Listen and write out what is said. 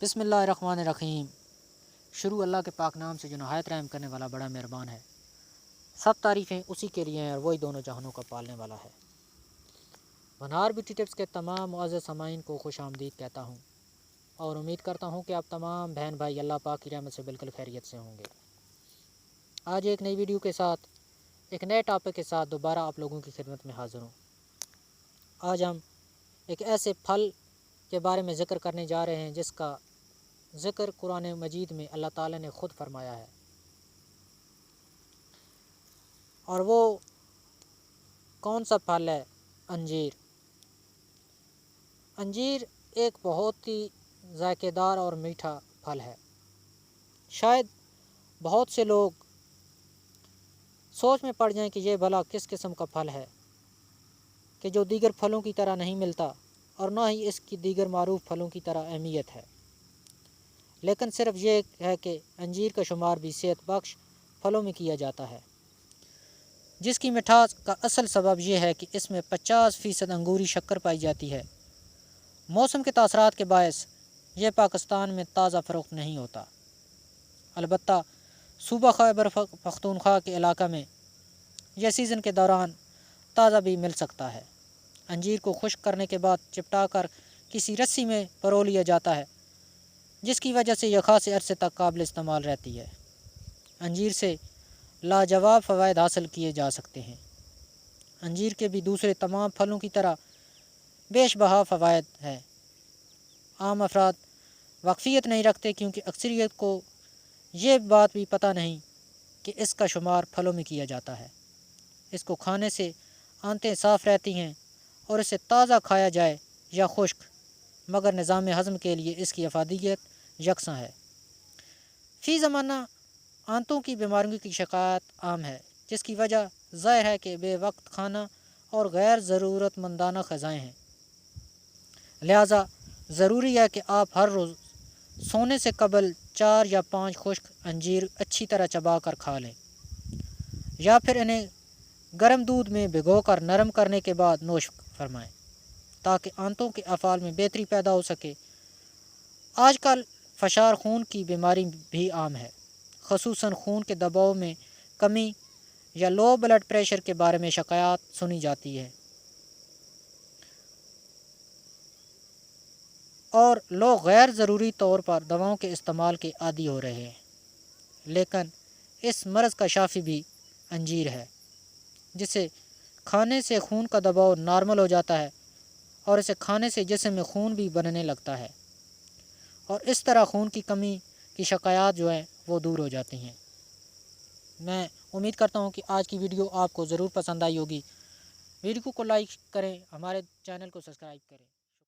بسم اللہ الرحمن الرحیم۔ شروع اللہ کے پاک نام سے جو نہایت رحم کرنے والا بڑا مہربان ہے۔ سب تعریفیں اسی کے لیے ہیں اور وہی دونوں جہانوں کا پالنے والا ہے۔ بنار بیوٹی ٹپس کے تمام معزز سامعین کو خوش آمدید کہتا ہوں اور امید کرتا ہوں کہ آپ تمام بہن بھائی اللہ پاک کی رحمت سے بالکل خیریت سے ہوں گے۔ آج ایک نئی ویڈیو کے ساتھ ایک نئے ٹاپک کے ساتھ دوبارہ آپ لوگوں کی خدمت میں حاضر ہوں۔ آج ہم ایک ایسے پھل کے بارے میں ذکر کرنے جا رہے ہیں جس کا ذکر قرآن مجید میں اللہ تعالیٰ نے خود فرمایا ہے، اور وہ کون سا پھل ہے؟ انجیر۔ انجیر ایک بہت ہی ذائقے دار اور میٹھا پھل ہے۔ شاید بہت سے لوگ سوچ میں پڑ جائیں کہ یہ بھلا کس قسم کا پھل ہے کہ جو دیگر پھلوں کی طرح نہیں ملتا اور نہ ہی اس کی دیگر معروف پھلوں کی طرح اہمیت ہے، لیکن صرف یہ ہے کہ انجیر کا شمار بھی صحت بخش پھلوں میں کیا جاتا ہے، جس کی مٹھاس کا اصل سبب یہ ہے کہ اس میں 50% انگوری شکر پائی جاتی ہے۔ موسم کے تاثرات کے باعث یہ پاکستان میں تازہ فروخت نہیں ہوتا، البتہ صوبہ خیبر پختونخوا کے علاقہ میں یہ سیزن کے دوران تازہ بھی مل سکتا ہے۔ انجیر کو خشک کرنے کے بعد چپٹا کر کسی رسی میں پرو لیا جاتا ہے، جس کی وجہ سے یہ خاصے عرصے تک قابل استعمال رہتی ہے۔ انجیر سے لاجواب فوائد حاصل کیے جا سکتے ہیں۔ انجیر کے بھی دوسرے تمام پھلوں کی طرح بیش بہا فوائد ہیں۔ عام افراد واقفیت نہیں رکھتے کیونکہ اکثریت کو یہ بات بھی پتہ نہیں کہ اس کا شمار پھلوں میں کیا جاتا ہے۔ اس کو کھانے سے آنتیں صاف رہتی ہیں اور اسے تازہ کھایا جائے یا خشک، مگر نظام ہضم کے لیے اس کی افادیت یکساں ہے۔ فی زمانہ آنتوں کی بیماریوں کی شکایت عام ہے، جس کی وجہ ظاہر ہے کہ بے وقت کھانا اور غیر ضرورت مندانہ غذائیں ہیں۔ لہٰذا ضروری ہے کہ آپ ہر روز سونے سے قبل 4 یا 5 خشک انجیر اچھی طرح چبا کر کھا لیں، یا پھر انہیں گرم دودھ میں بھگو کر نرم کرنے کے بعد نوش فرمائیں تاکہ آنتوں کے افعال میں بہتری پیدا ہو سکے۔ آج کل فشار خون کی بیماری بھی عام ہے، خصوصاً خون کے دباؤ میں کمی یا لو بلڈ پریشر کے بارے میں شکایات سنی جاتی ہے، اور لوگ غیر ضروری طور پر دواؤں کے استعمال کے عادی ہو رہے ہیں۔ لیکن اس مرض کا شافی بھی انجیر ہے، جسے کھانے سے خون کا دباؤ نارمل ہو جاتا ہے اور اسے کھانے سے جسم میں خون بھی بننے لگتا ہے، اور اس طرح خون کی کمی کی شکایات جو ہیں وہ دور ہو جاتی ہیں۔ میں امید کرتا ہوں کہ آج کی ویڈیو آپ کو ضرور پسند آئی ہوگی۔ ویڈیو کو لائک کریں، ہمارے چینل کو سبسکرائب کریں۔